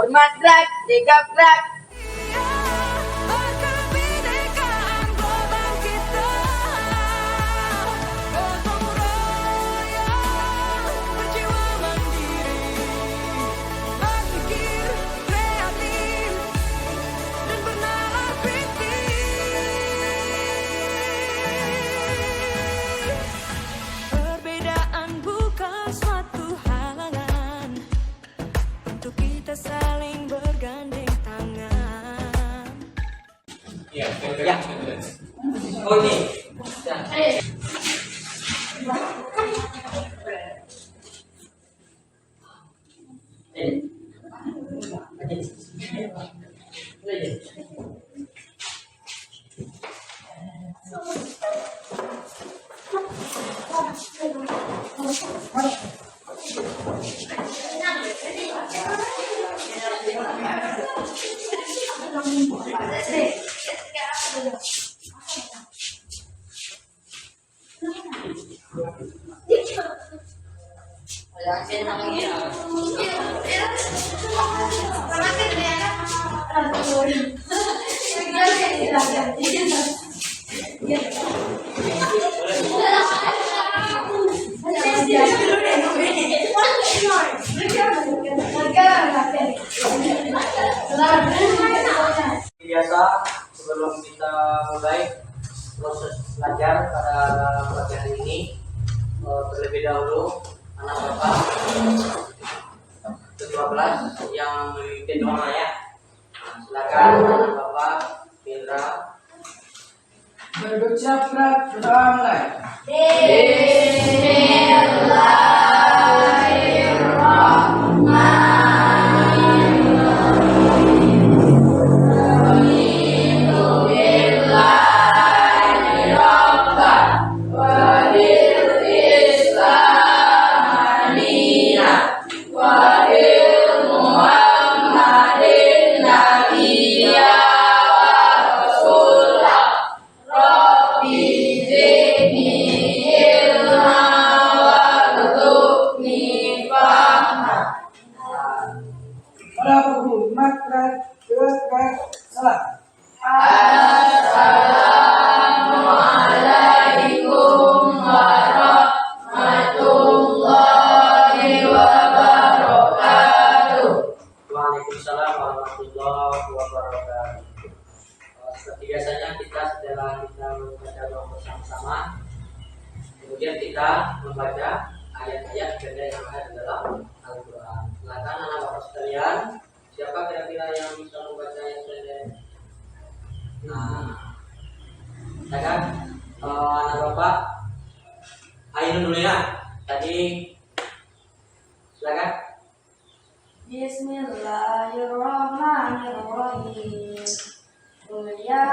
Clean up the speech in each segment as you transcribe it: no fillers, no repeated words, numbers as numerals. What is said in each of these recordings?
Hormat gerak, tegak gerak. Perbedaan bukan suatu halangan untuk kita saling bergandeng tangan. Ya. Oh ini. Ya. Biasa sebelum kita mulai proses belajar pada pelajaran ini, terlebih dahulu anak bapak ke-12 yang memimpin doa ya. Silakan anak bapak Indra berucap berdoa mulai. Pada pukul makrat gerak salam. Waalaikumsalam warahmatullahi wabarakatuh. Seperti biasanya kita setelah kita membaca doa bersama-sama, kemudian kita membaca ayat-ayat yang ada di dalam Al-Quran. Silakan anak bapak sekalian, siapa kira-kira yang bisa membaca ayat pendek? Nah, silakan anak bapak. Ainun dulu ya. Tadi silakan. Bismillahirrahmanirrahim. Qul ya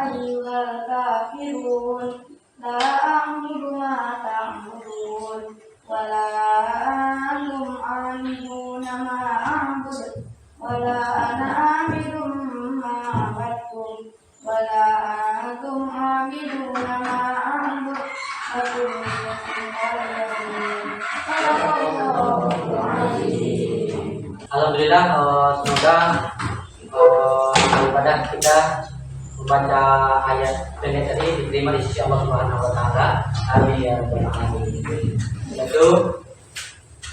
ayyuhal kafirun la a'budu ma ta'budun wa la antum a'buduna ma a'budu wa la ana a'budu ma a'badtum wa la antum a'buduna ma a'budu lakum Alhamdulillah, semoga ibadah kita membaca ayat pendek tadi diterima di sisi Allah Subhanahu wa taala. Amin ya rabbal alamin. Yaitu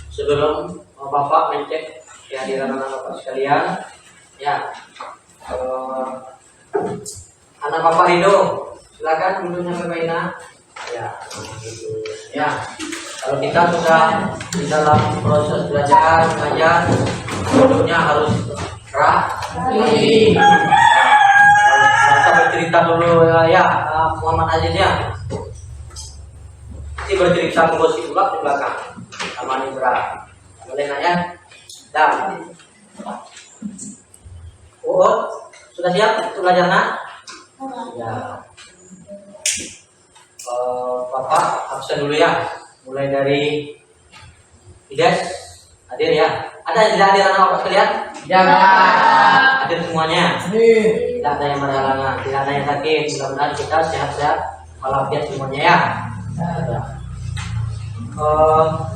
sebelum Bapak mencek kehadiran anak Bapak sekalian, ya. Anak Bapak Rido, silakan duduknya Baina. Ya, gitu. Ya. Kalau kita sudah di dalam proses belajar mengajar, duduknya harus rapi. Kita bercerita dulu ya, Muhammad Aziz ya. Nanti bercerita menggosip pula di belakang. Sama Indra. Boleh nanya? Dan sudah siap untuk belajarnya? Ya. Bapak absen dulu ya. Mulai dari Ides, hadir ya. Ada yang tidak hadir anak bapak sekalian? Ya. Hadir semuanya. Tidak ada yang berhalangan, tidak ada yang sakit. Mudah-mudahan kita sehat-sehat walafiat semuanya ya.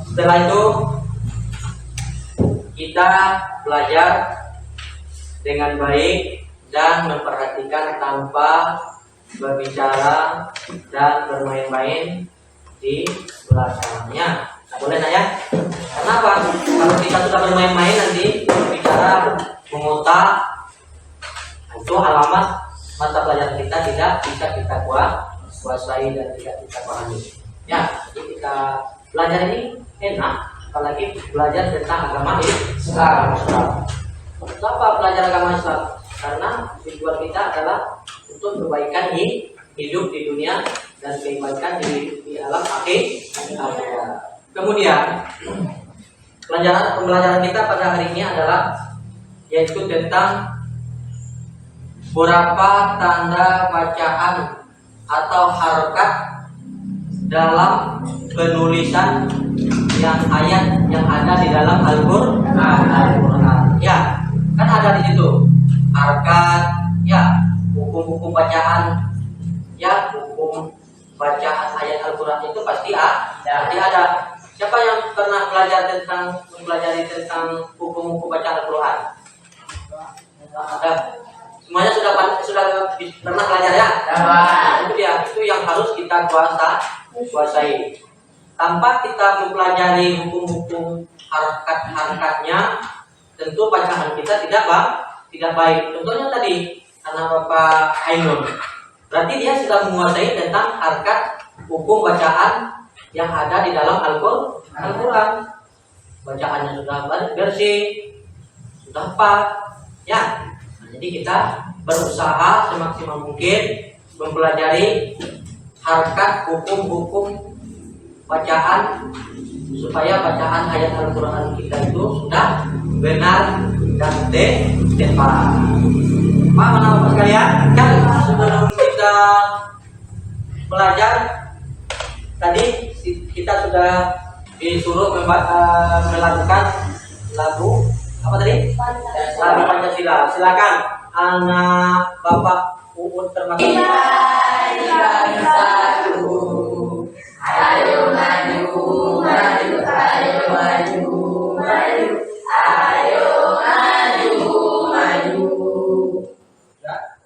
Setelah itu kita belajar dengan baik dan memperhatikan tanpa berbicara dan bermain-main di belakangnya. Nah, boleh nak ya? Kenapa? Kalau kita sudah bermain-main nanti berbicara, mengotak, itu alamat mata pelajaran kita tidak bisa kita kuasai dan tidak kita pahami. Ya, jadi kita belajar ini enak, apalagi belajar tentang agama Islam. Kenapa belajar agama Islam? Karena tujuan kita adalah untuk kebaikan hidup di dunia dan kebaikan di alam akhirat. Kemudian pembelajaran kita pada hari ini adalah yaitu tentang beberapa tanda bacaan atau harokat dalam penulisan yang ayat yang ada di dalam Al-Quran. Ya, kan ada di situ harokat, ya, hukum-hukum bacaan, ya, hukum bacaan ayat Al-Quran itu pasti ada. Siapa yang pernah mempelajari tentang hukum-hukum bacaan Al-Quran? Ada. Semuanya sudah pernah belajar ya? Itu dia, itu yang harus kita kuasai. Tanpa kita mempelajari hukum-hukum harokat-harokatnya, tentu bacaan kita tidak baik. Contohnya tadi anak Bapak Ainun, berarti dia sudah menguasai tentang harokat hukum bacaan yang ada di dalam Al-Quran. Bacaannya sudah bersih, sudah pas, ya. Nah, jadi kita berusaha semaksimal mungkin mempelajari harokat hukum-hukum bacaan supaya bacaan ayat Al-Quran kita itu sudah benar dan tepat. Paham anak-anak sekalian? Kan sebelum kita belajar tadi kita sudah disuruh melakukan lagu apa tadi? Lagu Pancasila. Silakan anak Bapak Uut termasuk. Ayo maju, maju, ayo maju, maju, ayo maju, maju. Ya.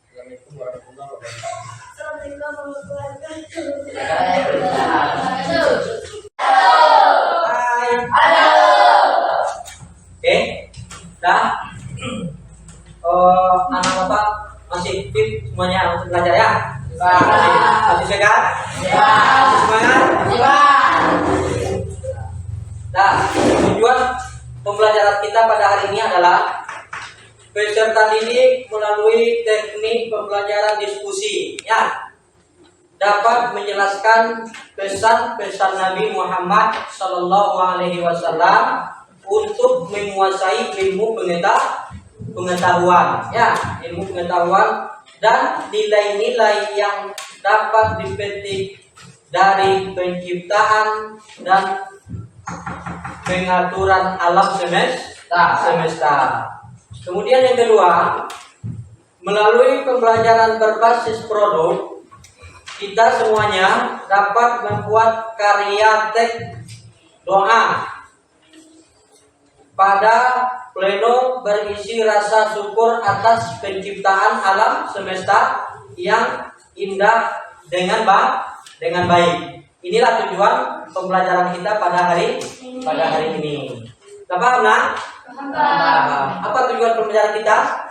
Assalamualaikum warahmatullahi Oke, dah. Anak Bapak masih fit semuanya untuk belajar ya? Masih sehat? Masih semangat? Nah, tujuan pembelajaran kita pada hari ini adalah peserta didik melalui teknik pembelajaran diskusi, ya, dapat menjelaskan pesan-pesan Nabi Muhammad SAW untuk menguasai ilmu pengetahuan, ya, ilmu pengetahuan dan nilai-nilai yang dapat dipetik dari penciptaan dan pengaturan alam semesta. Kemudian yang kedua, melalui pembelajaran berbasis produk, kita semuanya dapat membuat karya teks doa pada pleno berisi rasa syukur atas penciptaan alam semesta yang indah dengan baik. Inilah tujuan pembelajaran kita pada hari ini. Kita paham, nak? Apa tujuan pembelajaran kita?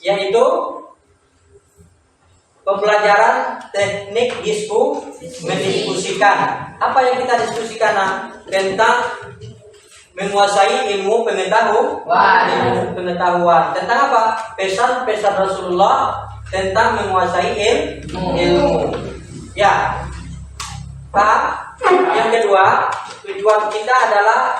Yaitu pembelajaran teknik mendiskusikan. Apa yang kita diskusikan, nak? Tentang menguasai ilmu pengetahuan. Tentang apa? Pesan-pesan Rasulullah tentang menguasai ilmu. Ya. Pak, yang kedua, tujuan kita adalah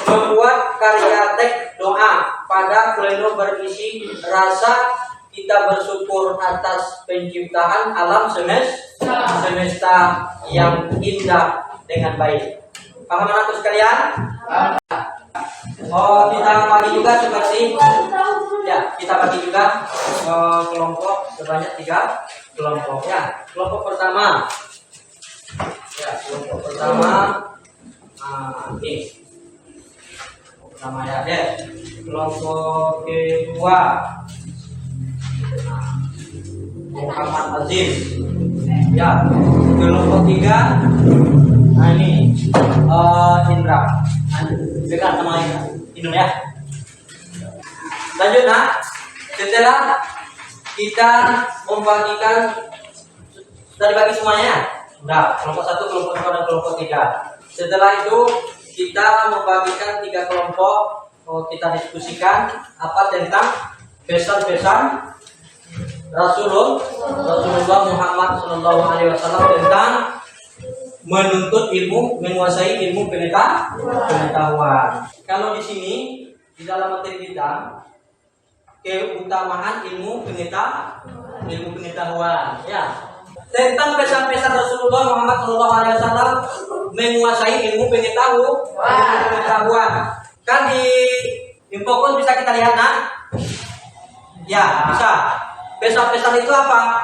membuat karya teks doa pada pleno berisi rasa kita bersyukur atas penciptaan alam semesta yang indah dengan baik. Paham anakku sekalian? Oh, kita bagi juga seperti ya, kita bagi juga kelompok sebanyak 3 kelompok ya. Kelompok pertama. Ya, kelompok pertama ini. namanya deh. Kelompok kedua Muhammad Aziz. Ya, kelompok tiga, nah ini Indra. Dekat sama Indra ya. Lanjut nak. Setelah kita membagikan, sudah dibagi semuanya. Sudah, kelompok 1, kelompok 2, dan kelompok 3. Setelah itu kita membagikan 3 kelompok. Kita diskusikan apa tentang pesan-pesan Rasulullah Muhammad SAW tentang menuntut ilmu, menguasai ilmu pengetahuan. Kalau di sini di dalam materi kita keutamaan ilmu pengetahuan, ya. Tentang pesan-pesan Rasulullah Muhammad SAW menguasai ilmu pengetahuan. Kan di Infokus bisa kita lihat nak? Ya, bisa. Pesan-pesan itu apa?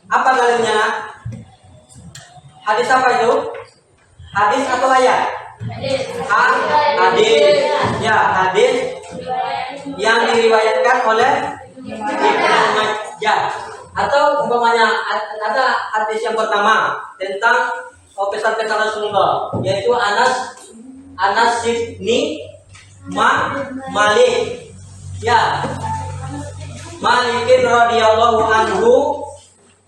Apa dalilnya nak? Hadis apa itu? Hadis atau ayat? Hadis. Ya, hadis yang diriwayatkan oleh Ibnu Majah. Atau umpamanya ada hadis yang pertama tentang pesan-pesan Rasulullah, yaitu Anas bin Malik. Ya, Malikin radhiyallahu anhu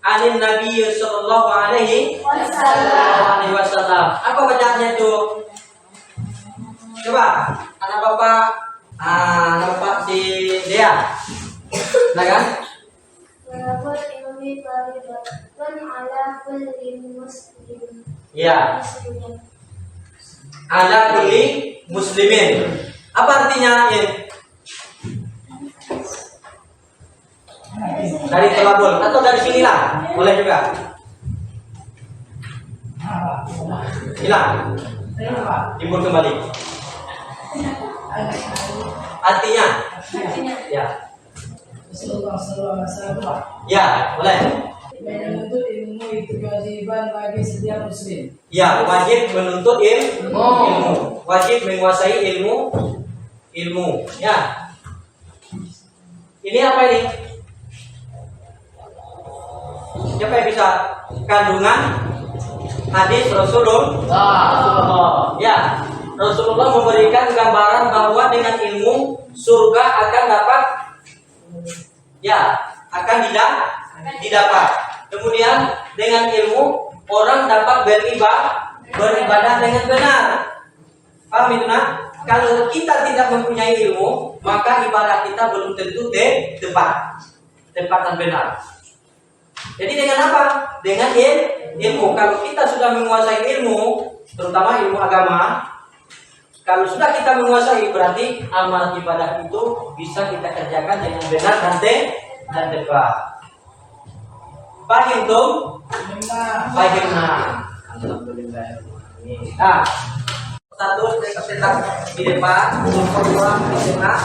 anin Nabi sallallahu alaihi wasallam. Apa bacaannya itu? Coba, anak bapak si Dea. Nah kan? Ya. Ala kulli muslimin. Apa artinya ini? Dari telabul atau dari sinilah boleh juga. Hilang. Timbul kembali. Artinya? Ya. Ya, boleh. Menuntut ilmu itu kewajiban bagi setiap muslim. Ya, wajib menuntut ilmu. Wajib menguasai ilmu. Ya. Ini apa ini? Siapa yang bisa kandungan hadis Rasulullah? Ya, Rasulullah memberikan gambaran bahwa dengan ilmu surga akan didapat. Kemudian dengan ilmu orang dapat beribadah dengan benar. Paham itu nak? Kalau kita tidak mempunyai ilmu, maka ibadah kita belum tentu tepat dan benar. Jadi dengan apa? Dengan ilmu. Kalau kita sudah menguasai ilmu, terutama ilmu agama, kalau sudah kita menguasai, berarti amal ibadah itu bisa kita kerjakan dengan benar dan tepat. Paham tuh? Bagaimana? Alhamdulillah. Nah, satu tetap di depan, kedua di tengah,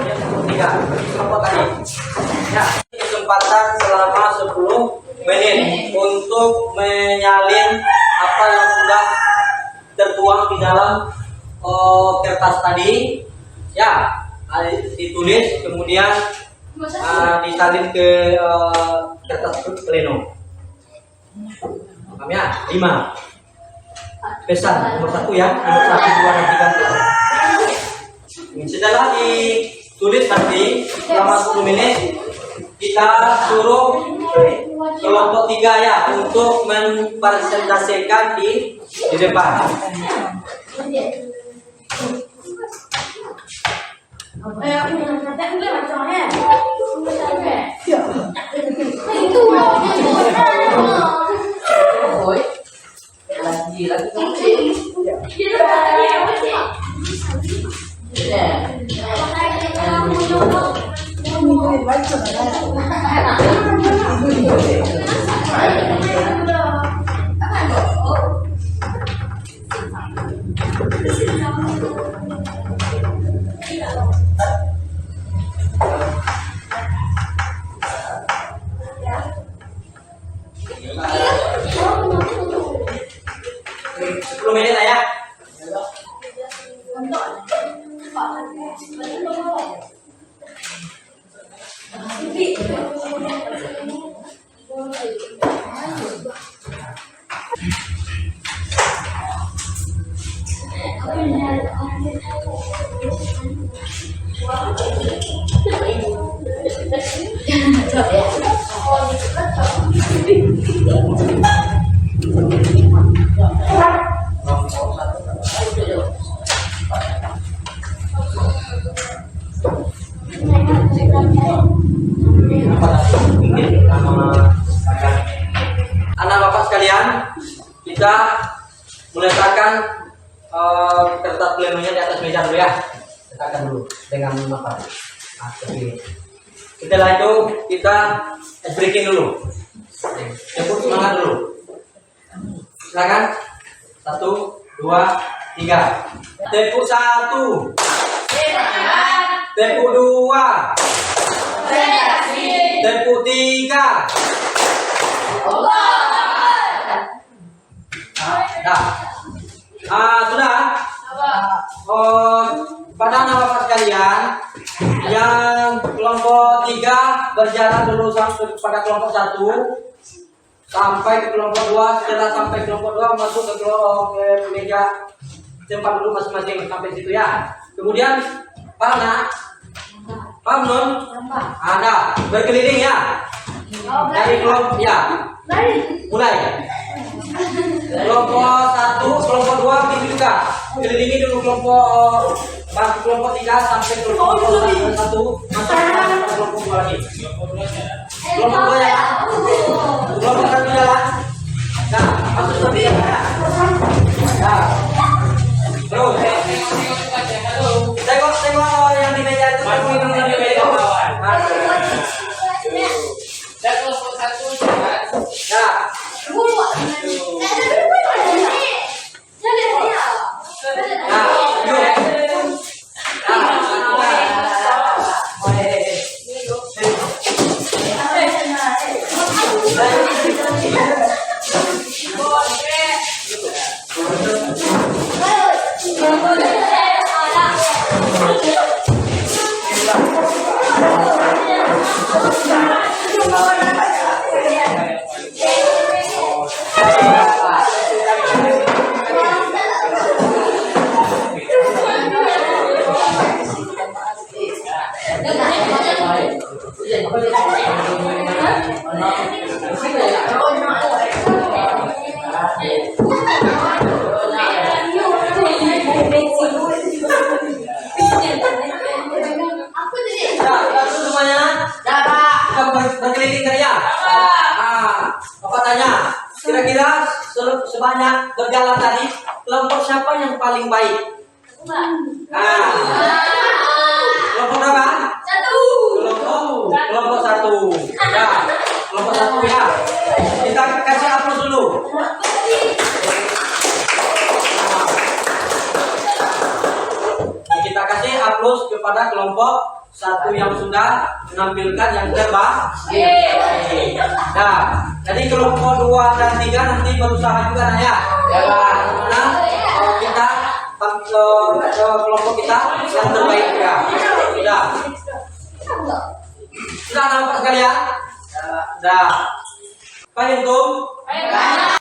yang ketiga. Apa tadi? Ya, kesempatan selama 10 menit untuk menyalin apa yang sudah tertuang di dalam kertas tadi. Ya, ditulis kemudian disalin ke kertas pleno. Paham ya? 5 pesan nomor 1 ya, nomor 1, 2, dan 3. Setelah ditulis nanti selama 10 menit kita suruh kelompok 3 ya untuk mempresentasikan di depan. Anak bapak sekalian, kita meletakkan kertas plenonya di atas meja dulu ya. Letakkan dulu dengan apa? Nah, seperti ini. Setelah itu kita breaking dulu. Tepuk semangat dulu. Silakan. 1, 2, 3. Tepuk 1. Tepuk 2. Tepuk 3. Sudah. Pada anak bapak sekalian, yang kelompok 3 berjalan dulu sampai pada kelompok 1 sampai ke kelompok 2. Setelah sampai kelompok 2 masuk ke meja tempat dulu masing-masing sampai situ ya. Kemudian paham nak? Paham non? Ada berkeliling ya. Dari kelompok ya. Mulai. Kelompok 1, kelompok 2 gitu juga. Kelilingi dulu kelompok 3 sampai kelompok 1 masuk ke kelompok 2 lagi. Kelompok 2 ya. Kelompok 1 jalan. Nah, masuk lagi ya. Nah. Terus. Tengok yang di meja itu. Yang di meja kawan. Dan kelompok 1 jalan. Ya. Berkeliling tadi ya. Bapak tanya, kira-kira sebanyak berjalan tadi kelompok siapa yang paling baik? Kelompok berapa? 1. Kelompok 1. Ya, kelompok 1 ya. Kita kasih aplaus dulu. Kita kasih aplaus kepada kelompok 1 yang sudah menampilkan yang terbaik. Nah, jadi kelompok 2 dan 3 nanti berusaha juga nah ya. Nah, kita kelompok kita yang terbaik ya. Sudah nampak sekalian? Sudah. Baik untuk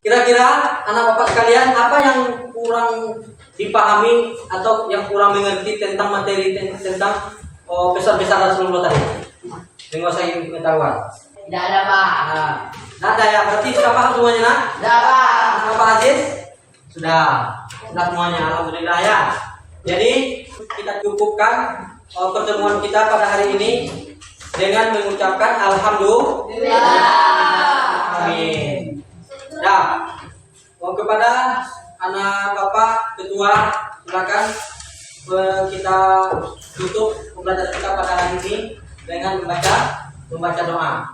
kira-kira anak bapak sekalian apa yang kurang dipahami atau yang kurang mengerti tentang materi tentang besar-besar Rasulullah tadi? Menguasai pengetahuan. Tidak ada Pak. Nah, ada ya. Berarti sudah paham semuanya nak? Sudah Pak. Pak Aziz? Sudah semuanya. Alhamdulillah ya. Jadi kita cukupkan pertemuan kita pada hari ini dengan mengucapkan alhamdulillah. Amin. Ya. Kepada anak bapak ketua silakan kita tutup pembelajaran kita pada hari ini dengan membaca doa.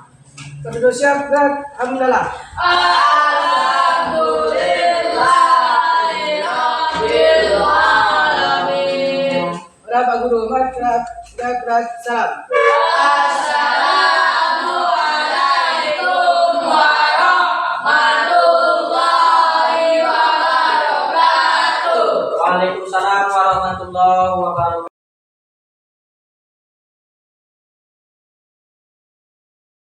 Sudah siap, alhamdulillah. Alhamdulillahirrahmanirrahim. Para Pak Guru, salam. Assalamualaikum.